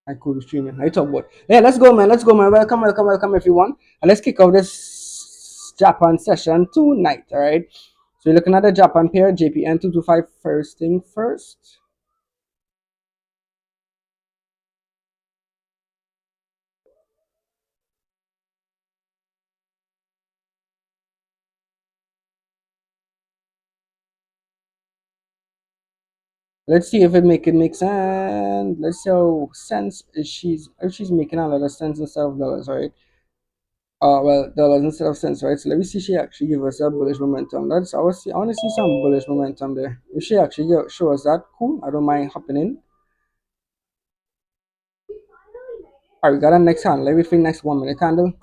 I could streaming. I talk about. Yeah, let's go, man. Let's go, man. Welcome, welcome, welcome, everyone. And let's kick off this Japan session tonight. All right. So you're looking at the Japan pair, JPN 225. First thing first. Let's see if it make sense. Let's see how sense is she's making a lot of sense instead of dollars, right? Well, dollars instead of cents, right? So let me see she actually give us a bullish momentum. I want to see some bullish momentum there. If she actually show us that, cool. I don't mind hopping in. All right, we got a next candle. Let me feel next 1 minute candle.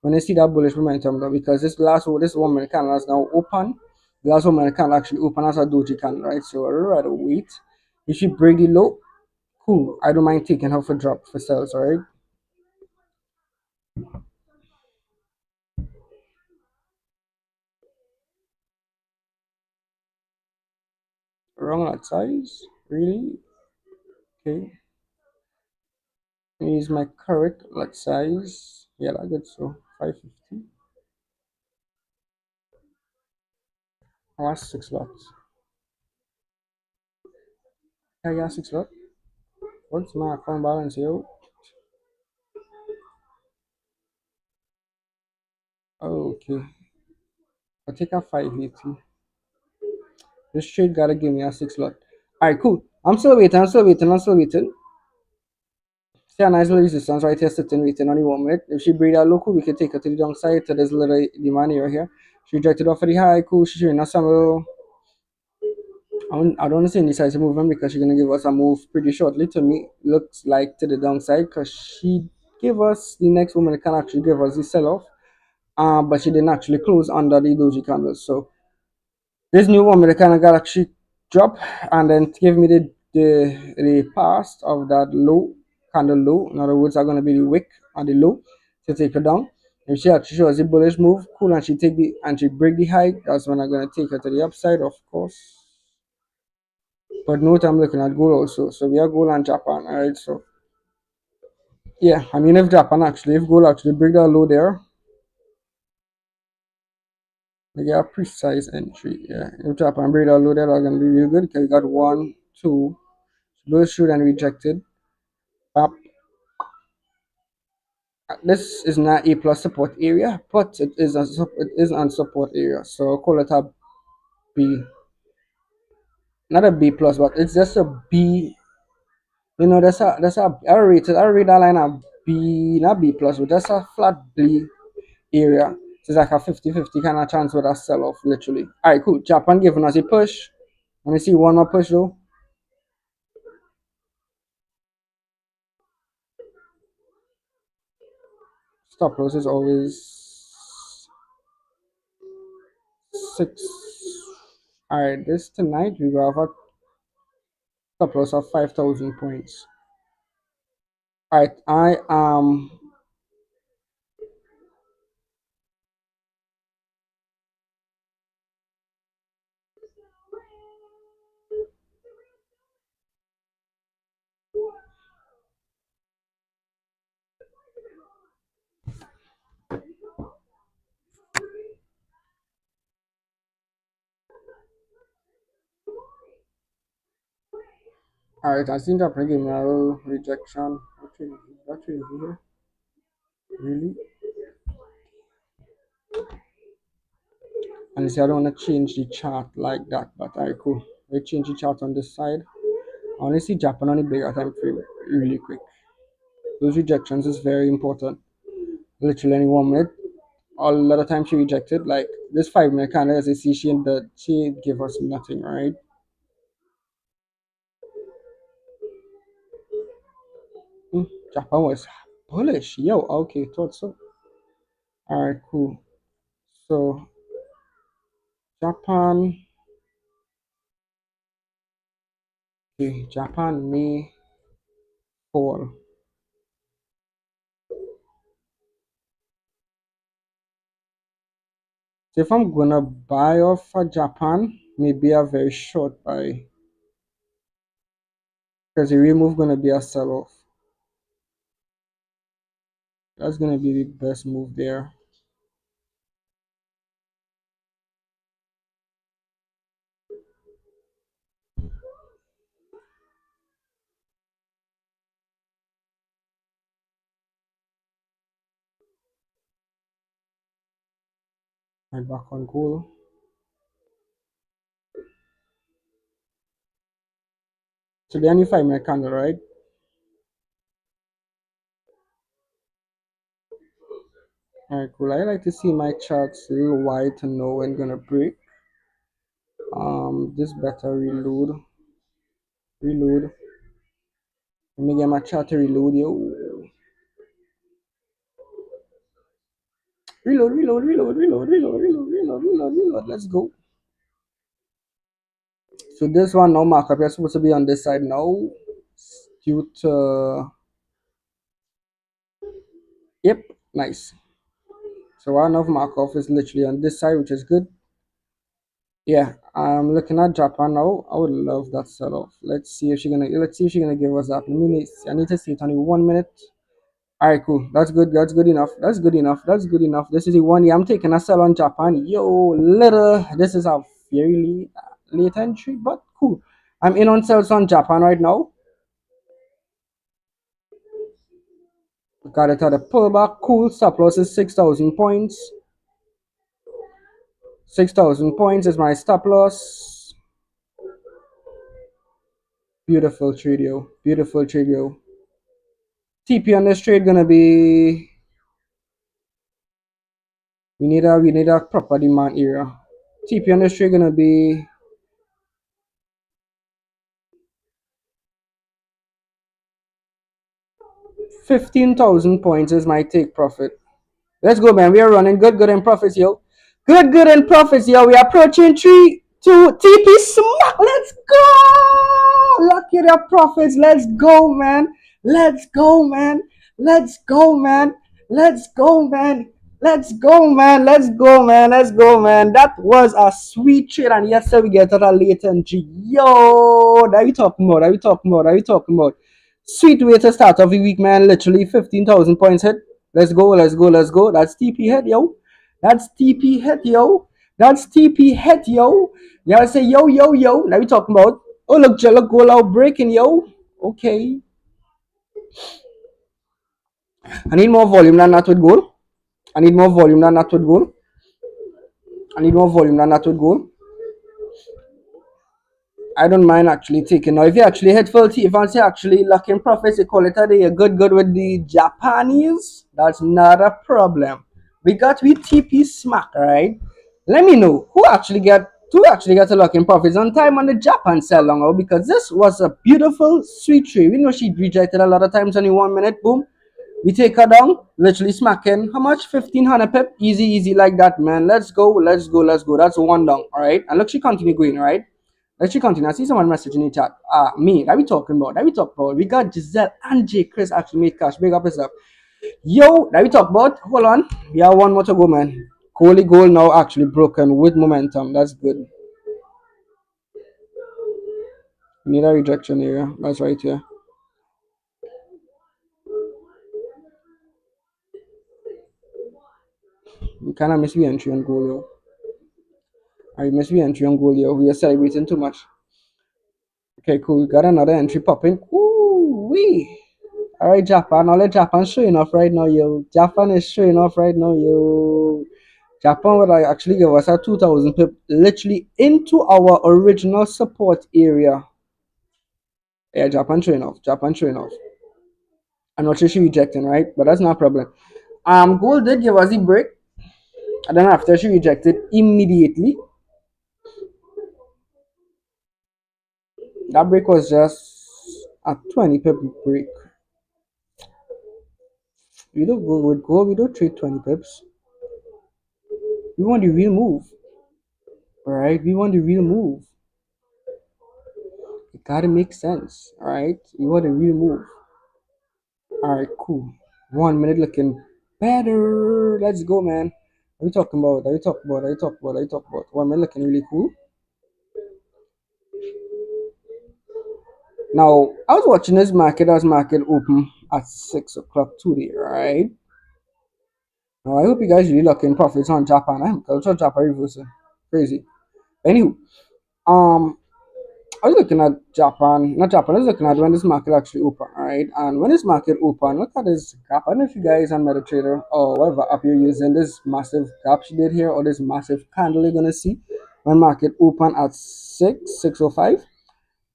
When I see that bullish momentum though, because this 1 minute candle is now open. The last 1 minute candle actually open as a doji candle, right? So I'd rather wait. If she break the low, cool. I don't mind taking her for drop for sales, alright? Wrong lot size? Really? Okay. Use my correct lot size. Yeah, I get so 550. Oh, that's 6 lots. Yeah, 6 lots. What's my account balance here? Okay. I'll take a 580. This trade gotta give me a 6 lot. Alright, cool. I'm still waiting. See a nice little resistance right here sitting waiting on the 1 minute. If she breed a local, we can take her to the downside to this little demand area here. She rejected off of the high, cool. She's showing us some little. I don't want to say indecisive movement because she's gonna give us a move pretty shortly. To me, looks like to the downside because she gave us the next woman can actually give us the sell off. But she didn't actually close under the doji candles. So this new one, the kind of got actually drop and then give me the past of that low candle low. In other words, are gonna be the wick and the low to take her down. If she actually shows a bullish move, cool, and she break the high, that's when I'm gonna take her to the upside, of course. But note I'm looking at gold also. So we are gold and Japan, alright. So yeah, I mean if gold actually break that low there, we get a precise entry. Yeah. If Japan break that low there, that's gonna be really good because we got one, two. Those shoot and rejected. Uh, this is not A plus support area, but it is on support area. So I'll call it a B. Not a B plus, but it's just a B. You know, that's a I rate that line a B, not B plus, but that's a flat B area. So it's like a 50-50 kind of chance with a sell off, literally. Alright, cool. Japan giving us a push. Let me see one more push though. Stop loss is always 6. Alright, this tonight we will have a stop loss of 5,000 points. Alright, I am. Alright, I think I'm bringing a little rejection. Actually, here. Really? And you see, I don't want to change the chart like that, but alright, cool. I change the chart on this side. I want to see Japan on a bigger time frame really quick. Those rejections is very important. Literally, any 1 minute. A lot of times she rejected. Like this 5 minute candle, as you see, she gave us nothing, right? Japan was bullish. Yo, okay, thought so. Alright, cool. So Japan, okay, Japan may fall. So if I'm gonna buy off for Japan, maybe a very short buy because the remove gonna be a sell off. That's gonna be the best move there. Right back on goal. So the only 5 minute candle, right? Alright, cool. I like to see my charts a little wide to know when gonna break. This better reload. Reload. Let me get my chart to reload, yo. Reload, reload, reload, reload, reload, reload, reload, reload, reload. Let's go. So this one now markup, you're supposed to be on this side now. Due to yep, nice. So one of markup is literally on this side, which is good. Yeah, I'm looking at Japan now. I would love that sell off. Let's see if she's gonna give us that. I need to see it only 1 minute. Alright, cool. That's good. That's good enough. That's good enough. That's good enough. This is the one. Yeah, I'm taking a sell on Japan. Yo, little. This is a very late entry, but cool. I'm in on sales on Japan right now. Got it at a pullback. Cool. Stop loss is 6,000 points. 6,000 points is my stop loss. Beautiful trade, yo. Beautiful trade, yo. TP on this trade gonna be. We need a proper demand area. TP on this trade gonna be 15,000 points is my take profit. Let's go, man. We are running good, good in profits, yo. Good, good in profits, yo. We are approaching 3, 2, TP smack. Let's go. Lock at your profits. Let's go, man. Let's go, man. Let's go, man. Let's go, man. Let's go, man. Let's go, man. Let's go, man. That was a sweet trade, and yes, sir, we get to a late entry. Yo, that we talking about? That we talking about? That we talking about? Sweet way to start off the week, man. Literally 15,000 points hit. Let's go, let's go, let's go. That's TP hit, yo. That's TP hit, yo. That's TP hit, yo. Y'all say, yo, yo, yo. Now we talking about, oh, look, look, goal out breaking, yo. Okay. I need more volume than that with goal. I need more volume than that with goal. I need more volume than that with goal. I don't mind actually taking. Now, if you actually hit full T, if you actually locking profits, you call it a day. You're good, good with the Japanese. That's not a problem. We got TP smack, right? Let me know who actually got to lock in profits on time on the Japan sell long, because this was a beautiful sweet trade. We know she rejected a lot of times, only 1 minute. Boom. We take her down, literally smacking. How much? 1500 pip. Easy, easy like that, man. Let's go, let's go, let's go. That's one down, all right? And look, she continue going, all right? Let's continue. I see someone messaging in the chat. Me. That we talking about. That we talk about. We got Giselle and J. Chris actually made cash. Big up yourself. Yo, that we talk about. Hold on. We have one more to go, man. Kohli goal now actually broken with momentum. That's good. We need a rejection area. That's right here. We kind of miss the entry on goal, yo. I miss the entry on goal, yo. We are celebrating too much. Okay, cool. We got another entry popping. Ooh, wee. All right, Japan. Now let Japan showing off right now, yo. Japan is showing off right now, yo. Japan would actually give us a 2,000 pip literally into our original support area. Yeah, Japan showing off. Japan showing off. I'm not sure she rejecting, right? But that's not a problem. Gold did give us the break. And then after she rejected immediately. That break was just a 20 pip break. We don't go with gold, we don't trade 20 pips. We want the real move. Alright, we want the real move. It gotta make sense. Alright, we want the real move. Alright, cool. 1 minute looking better. Let's go, man. Are we talking about? Are we talking about? Are we talking about? Are we talking about? 1 minute looking really cool. Now, I was watching this market as market open at 6 o'clock today, right? Now, I hope you guys really lock in profits on Japan. Because Japan reversal. Crazy. Anywho, um, I was looking at Japan, not Japan, I was looking at when this market actually open, alright? And when this market open, look at this gap. I don't know if you guys on MetaTrader or whatever app you're using, this massive gap she did here, or this massive candle you're gonna see when market open at 6:05,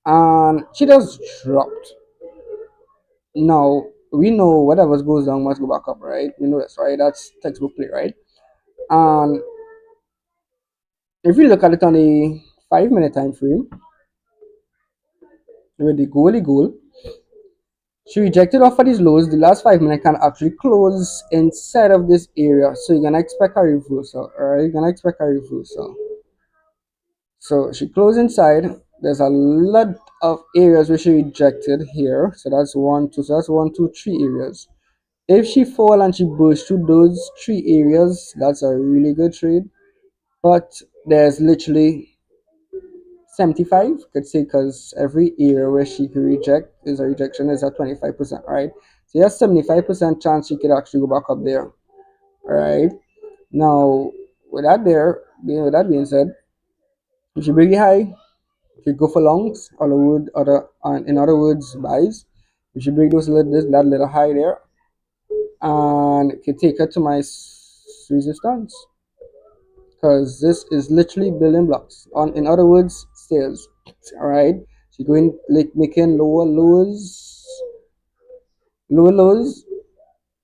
and she just dropped. Now we know whatever goes down must go back up, right? You know this, right? That's textbook play, right? And if you look at it on a 5 minute time frame with the goal, she rejected off of these lows. The last 5 minutes can actually close inside of this area. So you're gonna expect a reversal. Alright, you're gonna expect a reversal. So she closed inside. There's a lot of areas where she rejected here. So that's one, two. So that's one, two, three areas. If she fall and she burst through those three areas, that's a really good trade. But there's literally 75, could say, because every area where she could reject is a rejection is at 25%, right? So you have 75% chance she could actually go back up there, right? Now, with that being said, if you bring it high, if you go for longs, in other words, buys, if you bring that little high there, and you can take it to my resistance, because this is literally building blocks. In other words, stairs. All right. So you're going like making lower lows,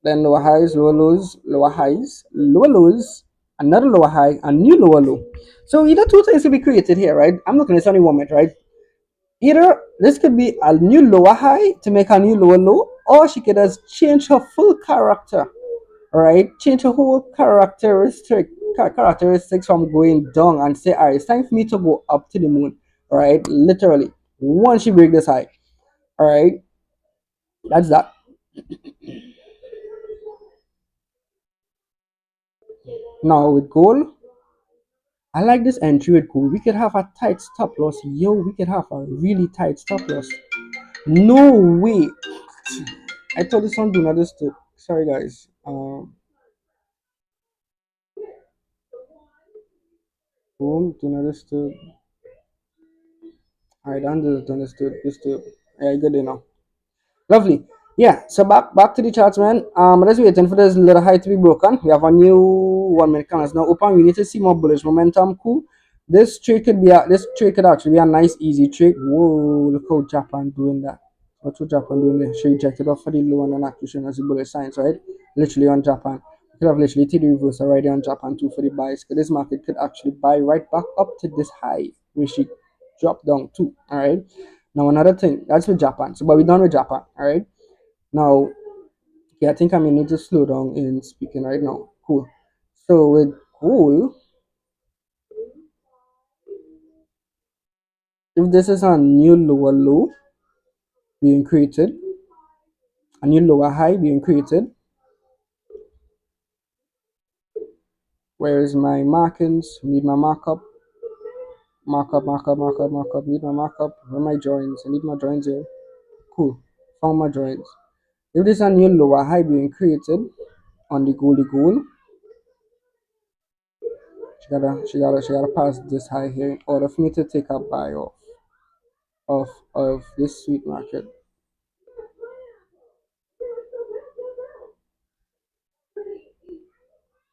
then lower highs, lower lows, lower highs, lower lows, another lower high, a new lower low. So either two things could be created here, right? I'm looking at this only one minute, right? Either this could be a new lower high to make a new lower low, or she could just change her full character, right? Change her whole characteristics from going down and say, all right, it's time for me to go up to the moon, right? Literally, once you break this high, all right, that's that. Now with gold, I like this entry with gold. We could have a tight stop loss. Yo, we could have a really tight stop loss. No way. I told this one do not disturb. Sorry guys. Boom, do not disturb. Alright, done this, don't disturb. Yeah, good enough. Lovely. Yeah, so back to the charts, man. Let's waiting for this little high to be broken. We have a new 1 minute candles now open. We need to see more bullish momentum. Cool. This trade could actually be a nice easy trade. Whoa, look how Japan doing that. What's what Japan doing there? She rejected off for the low and an acquisition as a bullish signs, right? Literally on Japan. We could have literally TD reverse already on Japan too for the buys. Because this market could actually buy right back up to this high, which she dropped down to. Alright. Now another thing, that's with Japan. So but we're done with Japan, alright? Now, yeah, I think I may need to slow down in speaking right now. Cool. So with gold, if this is a new lower low being created, a new lower high being created, where is my markings? Need my markup, markup. Need my markup. Where are my joins? I need my joins here. Cool. Found my joins. If this is a new lower high being created on the gold, she gotta pass this high here in order for me to take a buy of this sweet market.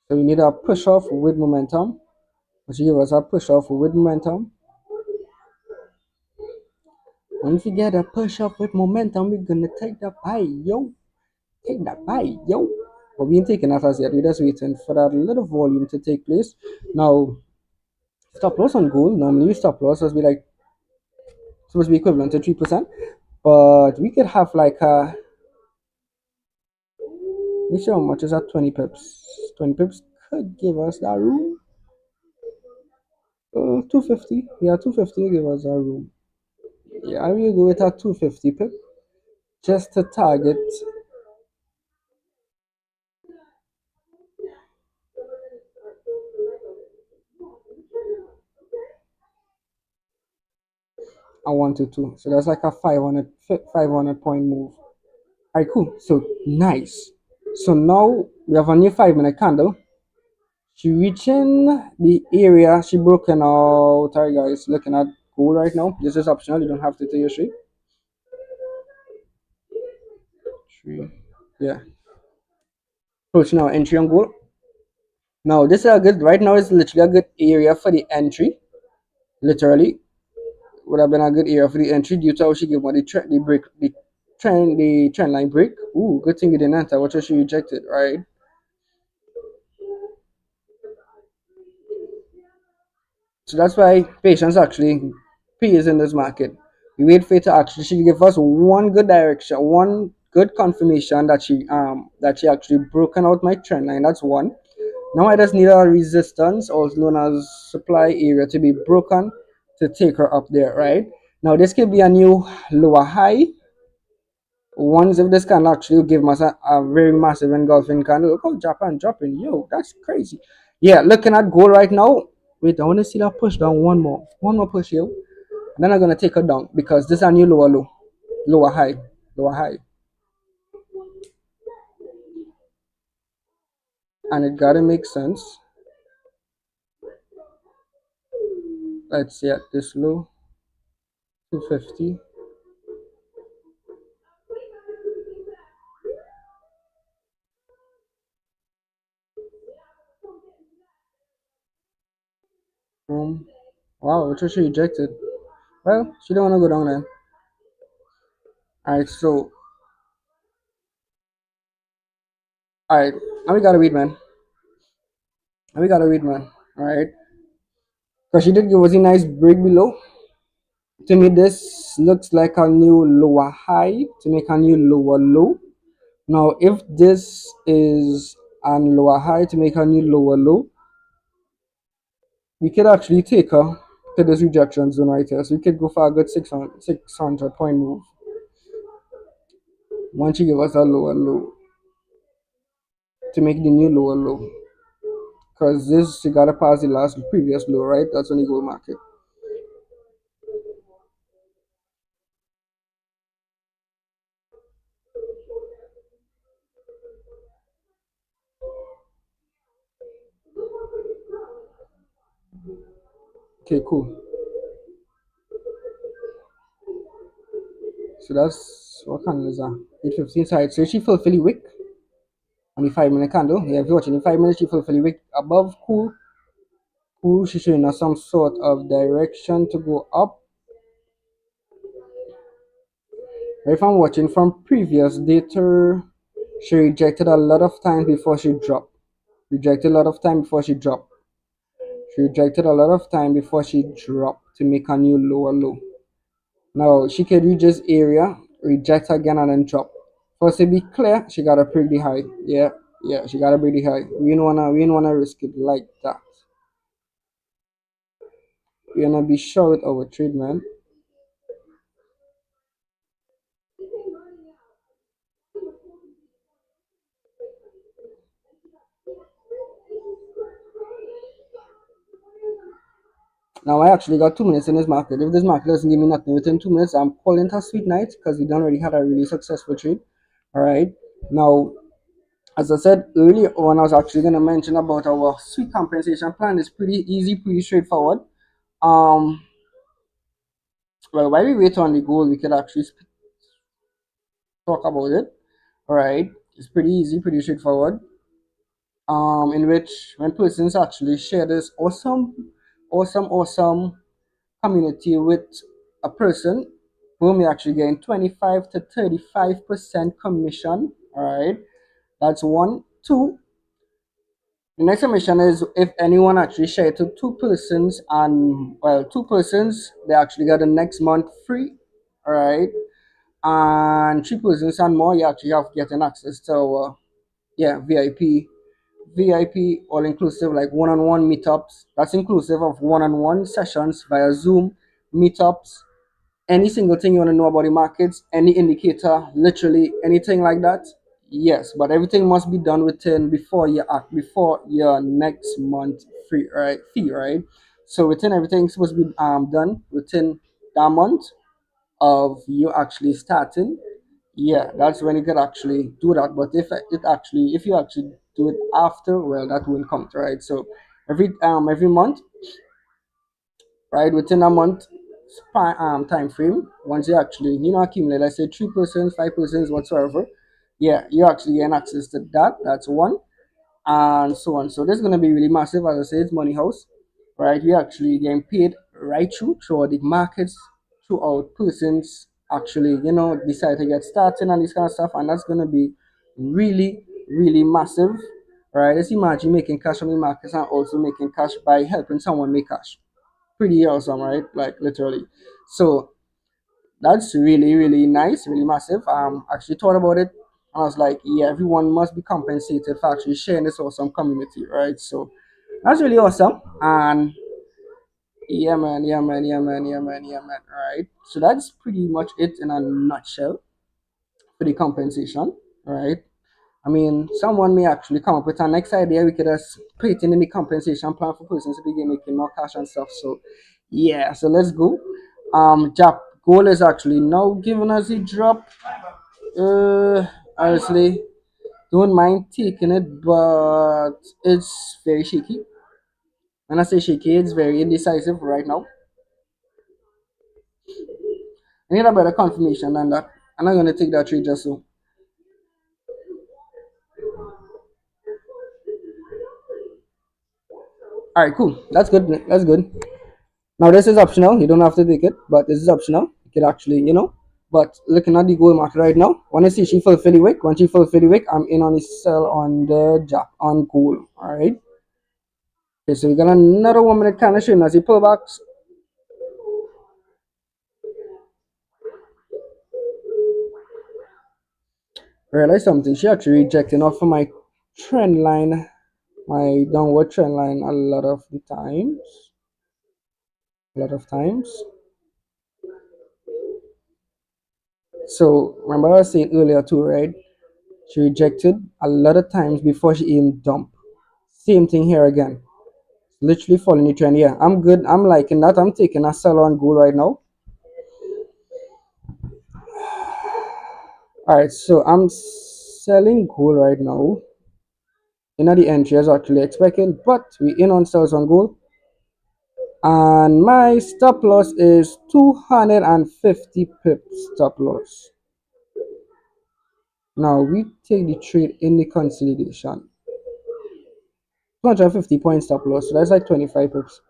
So we need a push off with momentum. She give us a push off with momentum. Once we get a push off with momentum, we're gonna take that buy, yo. Take that buy, yo. But we ain't taking that as yet. We're just waiting for that little volume to take place. Now, stop loss on gold. Normally, stop loss must be like supposed to be equivalent to 3%. But we could have like a. Let me see how much is that 20 pips. 20 pips could give us that room. 250. Yeah, 250 will give us that room. Yeah, I will go with a 250 pip just to target. I wanted to. So that's like a 500 point move. Alright, cool. So nice. So now we have a new 5 minute candle. She reaching the area she broken out. Alright guys, looking at gold right now. This is optional, you don't have to take your trade. Three. Yeah. Approaching our entry on gold. Now this is a good right now is literally a good area for the entry. Literally. Would have been a good area for the entry due to how she gave me the break the trend line break. Ooh, good thing we didn't enter, what she rejected, right? So that's why patience actually pays in this market. We wait for it to actually she give us one good direction, one good confirmation that she actually broken out my trend line. That's one. Now I just need a resistance, also known as supply area, to be broken to take her up there, right? Now this could be a new lower high. Once if this can actually give us a very massive engulfing candle. Look how Japan dropping. Yo, that's crazy. Yeah, looking at gold right now. Wait, I want to see that push down one more. One more push here. And then I'm gonna take her down because this is a new lower low. Lower high. Lower high. And it gotta make sense. Let's see at this low. 250. Boom. Wow, which was she rejected. Well, she don't wanna go down then. Alright, so alright. Now we gotta read man. Now we gotta read man. Alright. Because she did give us a nice break below. To me, this looks like a new lower high to make a new lower low. Now, if this is a lower high to make a new lower low, we could actually take her to this rejection zone right here. So we could go for a good 600 point move once she give us a lower low to make the new lower low. Because this, she got to pass the last previous low, right? That's on the gold market. Okay, cool. So that's what candle is that? 815 side. So she fully wick on the 5 minute candle. Yeah, if you're watching the 5 minutes, she fully wick above cool. Cool, she's showing us some sort of direction to go up. If I'm watching from previous data, she rejected a lot of time before she dropped. Rejected a lot of time before she dropped. She rejected a lot of time before she dropped to make a new lower low. Now she can reach this area, reject again and then drop. First to be clear, she gotta break the high. Yeah, yeah, she gotta break the high. We don't wanna risk it like that. We wanna be sure with our trade, man. Now I actually got 2 minutes in this market. If this market doesn't give me nothing within 2 minutes, I'm calling it a sweet night because we done already had a really successful trade. All right. Now, as I said earlier on, I was actually gonna mention about our sweet compensation plan. It's pretty easy, pretty straightforward. Um, well, while we wait on the goal, we could actually talk about it. All right. It's pretty easy, pretty straightforward. In which when persons actually share this awesome community with a person whom you're actually getting 25 to 35% commission. All right, that's one. Two, the next commission is if anyone actually share it to two persons, and well, two persons, they actually get the next month free. All right, and three persons and more, you actually have getting access to yeah, VIP all inclusive, like one-on-one meetups. That's inclusive of one-on-one sessions via Zoom, meetups, any single thing you want to know about the markets, any indicator, literally anything like that. Yes, but everything must be done within before your next month free right fee, right? So within everything's supposed to be done within that month of you actually starting. Yeah, that's when you can actually do that. But if you actually do it after, well, that won't count, right? So every month, right, within a month time frame, once you actually accumulate, let's say 3%, 5% whatsoever, yeah, you actually gain access to that. That's one, and so on. So this is gonna be really massive. As I said, it's money house, right? We actually getting paid right throughout the markets, throughout persons actually, decide to get started and this kind of stuff, and that's gonna be really, really massive, right? Let's imagine making cash on the markets and also making cash by helping someone make cash. Pretty awesome, right? Like literally. So that's really, really nice, really massive. Actually thought about it. I was like, yeah, everyone must be compensated for actually sharing this awesome community, right? So that's really awesome. And yeah, man, yeah, man, yeah, man, yeah, man, yeah, man. All right. So that's pretty much it in a nutshell for the compensation, right? I mean, someone may actually come up with an next idea. We could just put it in the compensation plan for persons to begin making more cash and stuff. So, yeah, so let's go. Jap goal is actually now giving us a drop. Honestly, don't mind taking it, but it's very shaky. When I say shaky, it's very indecisive right now. I need a better confirmation than that. I'm not gonna take that trade just so. All right, cool. That's good. That's good. Now this is optional. You don't have to take it, but this is optional. You can actually, But looking at the gold market right now, when I see she fulfill the wick, when she fulfill the wick, I'm in on the sell on the jab on gold. All right. Okay, so we got another 1 minute kind of showing as he pullbacks. Realize something. She actually rejecting off of my trend line, my downward trend line a lot of the times. A lot of times. So remember I was saying earlier too, right? She rejected a lot of times before she even dumped. Same thing here again. Literally following the trend. Yeah, I'm good. I'm liking that. I'm taking a sell on gold right now. All right, so I'm selling gold right now. In the entry as actually expected, but we in on sales on gold. And my stop loss is 250 pips stop loss. Now we take the trade in the consolidation. 250 point stop loss, so that's like 25 pips.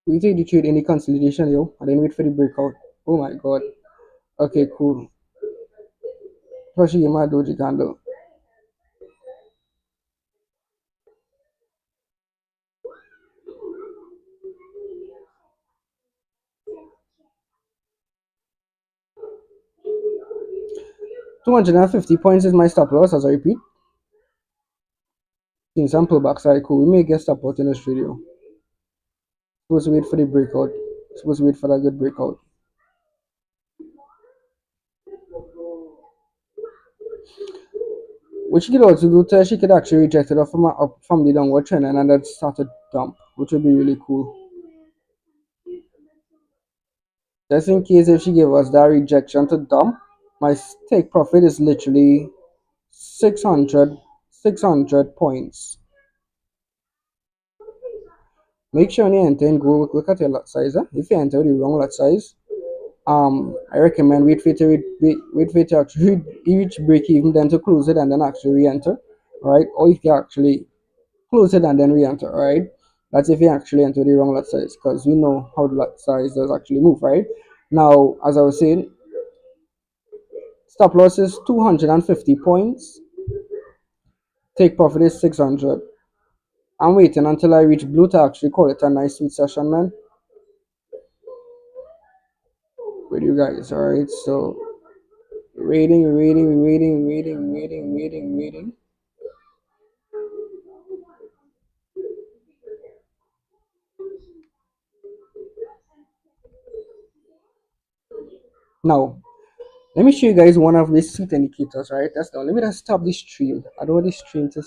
We take the trade in the consolidation, yo, and then wait for the breakout. Oh my god. Okay, cool. First, you my doji candle. 250 points is my stop loss, as I repeat. In some pullbacks, alright, cool. We may get stop out in this video. Supposed to wait for the breakout. Supposed to wait for that good breakout. What she could also do to she could actually reject it off from the downward trend and then start a dump, which would be really cool. Just in case if she gave us that rejection to dump, my take profit is literally 600 points. Make sure when you enter and go look at your lot size. If you enter the wrong lot size, I recommend wait for it to actually reach break even, then to close it and then actually re-enter, right? Or if you actually close it and then re-enter, right? That's if you actually enter the wrong lot size, because we know how the lot size does actually move, right? Now, as I was saying, stop loss is 250 points. Take profit is 600. I'm waiting until I reach blue to actually call it a nice sweet session, man. With you guys, alright? So, waiting. Now, let me show you guys one of these sweet indicators, right? That's now. Let me just stop this stream. I don't want this stream to